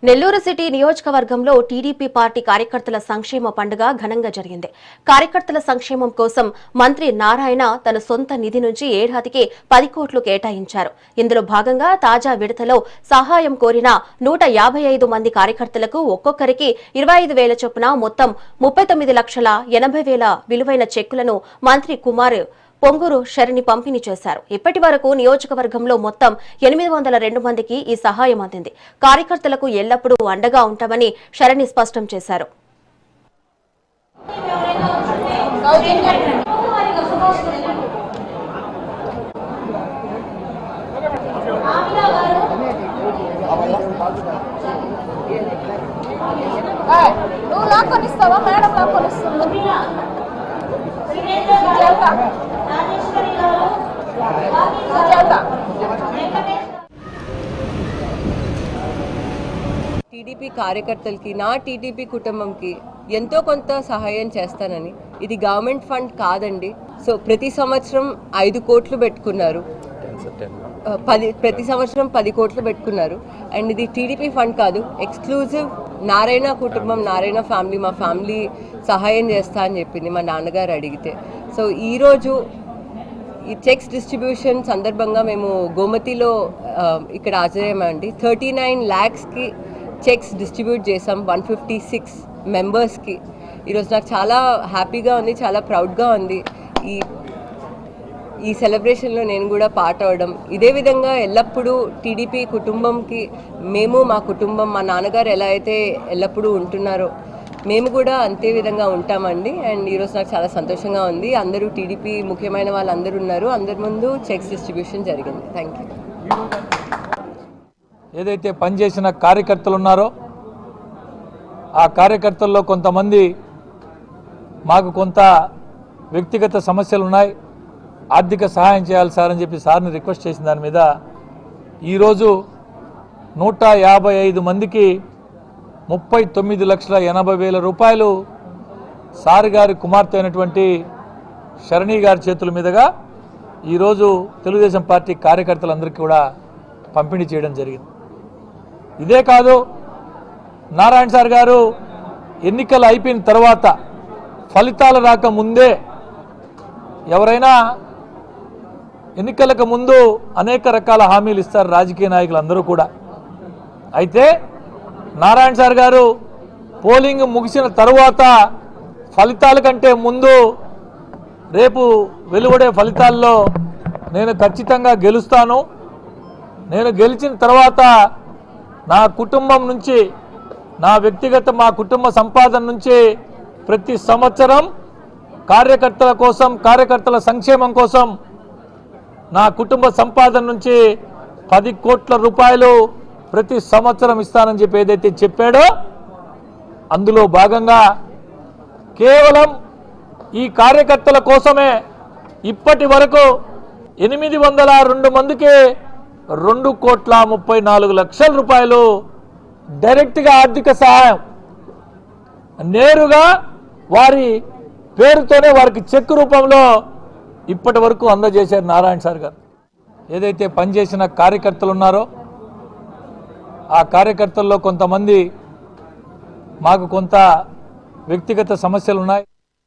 Nellore city నియోజకవర్గంలో TDP party కార్యకర్తల సంక్షేమ పండుగ ఘనంగా జరిగింది. కార్యకర్తల సంక్షేమం కోసం మంత్రి నారాయణ తన సొంత నిధి నుంచి ఏడాదికి 10 కోట్లు కేటాయించారు. ఇందులో భాగంగా తాజా విడతలో సహాయం కోరిన 155 మంది కార్యకర్తలకు ఒక్కొక్కరికి 25,000 చొప్పున మొత్తం 39,80,000 విలువైన చెక్కులను మంత్రి కుమార్ పొంగూరు శరణి పంపిణీ చేశారు. ఇప్పటి వరకు నియోజకవర్గంలో మొత్తం 802 మందికి ఈ సహాయం అందింది. కార్యకర్తలకు ఎల్లప్పుడూ అండగా ఉంటామని శరణి స్పష్టం చేశారు. టీడీపీ కార్యకర్తలకి నా టీడీపీ కుటుంబంకి ఎంతో కొంత సహాయం చేస్తానని. ఇది గవర్నమెంట్ ఫండ్ కాదండి. సో ప్రతి సంవత్సరం 5 కోట్లు పెట్టుకున్నారు, ప్రతి సంవత్సరం 10 కోట్లు పెట్టుకున్నారు. అండ్ ఇది టీడీపీ ఫండ్ కాదు, ఎక్స్క్లూజివ్ నారాయణ కుటుంబం, నారాయణ ఫ్యామిలీ, మా ఫ్యామిలీ సహాయం చేస్తా అని చెప్పింది మా నాన్నగారు అడిగితే. సో ఈరోజు ఈ చెక్స్ డిస్ట్రిబ్యూషన్ సందర్భంగా మేము గోమతిలో ఇక్కడ హాజరయ్యామండి. 39 lakhsకి చెక్స్ డిస్ట్రిబ్యూట్ చేసాం 156 మెంబర్స్కి. ఈరోజు నాకు చాలా హ్యాపీగా ఉంది, చాలా ప్రౌడ్గా ఉంది ఈ సెలబ్రేషన్లో నేను కూడా పార్ట్ అవ్వడం. ఇదే విధంగా ఎల్లప్పుడూ టీడీపీ కుటుంబంకి మేము, మా కుటుంబం, మా నాన్నగారు ఎలా అయితే ఎల్లప్పుడూ ఉంటున్నారో మేము కూడా అంతే విధంగా ఉంటామండి. అండ్ ఈరోజు నాకు చాలా సంతోషంగా ఉంది. అందరూ టీడీపీ ముఖ్యమైన వాళ్ళందరూ ఉన్నారు, అందరి ముందు చెక్స్ డిస్ట్రిబ్యూషన్ జరిగింది. Thank you. ఏదైతే పనిచేసిన కార్యకర్తలు ఉన్నారో ఆ కార్యకర్తల్లో కొంతమంది మాకు కొంత వ్యక్తిగత సమస్యలు ఉన్నాయి, ఆర్థిక సహాయం చేయాలి సార్ అని చెప్పి సార్ని రిక్వెస్ట్ చేసిన దాని మీద ఈరోజు 155 మందికి 39,80,000 రూపాయలు సార్ గారి కుమార్తె అయినటువంటి శరణి గారి చేతుల మీదుగా ఈరోజు తెలుగుదేశం పార్టీ కార్యకర్తలందరికీ కూడా పంపిణీ చేయడం జరిగింది. ఇదే కాదు, నారాయణ సార్ గారు ఎన్నికలు అయిపోయిన తర్వాత ఫలితాలు రాకముందే, ఎవరైనా ఎన్నికలకు ముందు అనేక రకాల హామీలు ఇస్తారు రాజకీయ నాయకులు అందరూ కూడా. అయితే నారాయణ సార్ గారు పోలింగ్ ముగిసిన తరువాత ఫలితాల కంటే ముందు రేపు వెలువడే ఫలితాల్లో నేను ఖచ్చితంగా గెలుస్తాను, నేను గెలిచిన తర్వాత నా కుటుంబం నుంచి, నా వ్యక్తిగత మా కుటుంబ సంపాదన నుంచి ప్రతి సంవత్సరం కార్యకర్తల కోసం, కార్యకర్తల సంక్షేమం కోసం నా కుటుంబ సంపాదన నుంచి 10 కోట్ల రూపాయలు ప్రతి సంవత్సరం ఇస్తానని చెప్పి ఏదైతే చెప్పాడో అందులో భాగంగా కేవలం ఈ కార్యకర్తల కోసమే ఇప్పటి వరకు 802 మందికి 2,34,00,000 రూపాయలు డైరెక్ట్గా ఆర్థిక సహాయం నేరుగా వారి పేరుతోనే వారికి చెక్ రూపంలో ఇప్పటి వరకు అందజేశారు నారాయణ సార్ గారు. ఏదైతే పనిచేసిన కార్యకర్తలు ఉన్నారో ఆ కార్యకర్తల్లో కొంతమంది మాకు కొంత వ్యక్తిగత సమస్యలు ఉన్నాయి.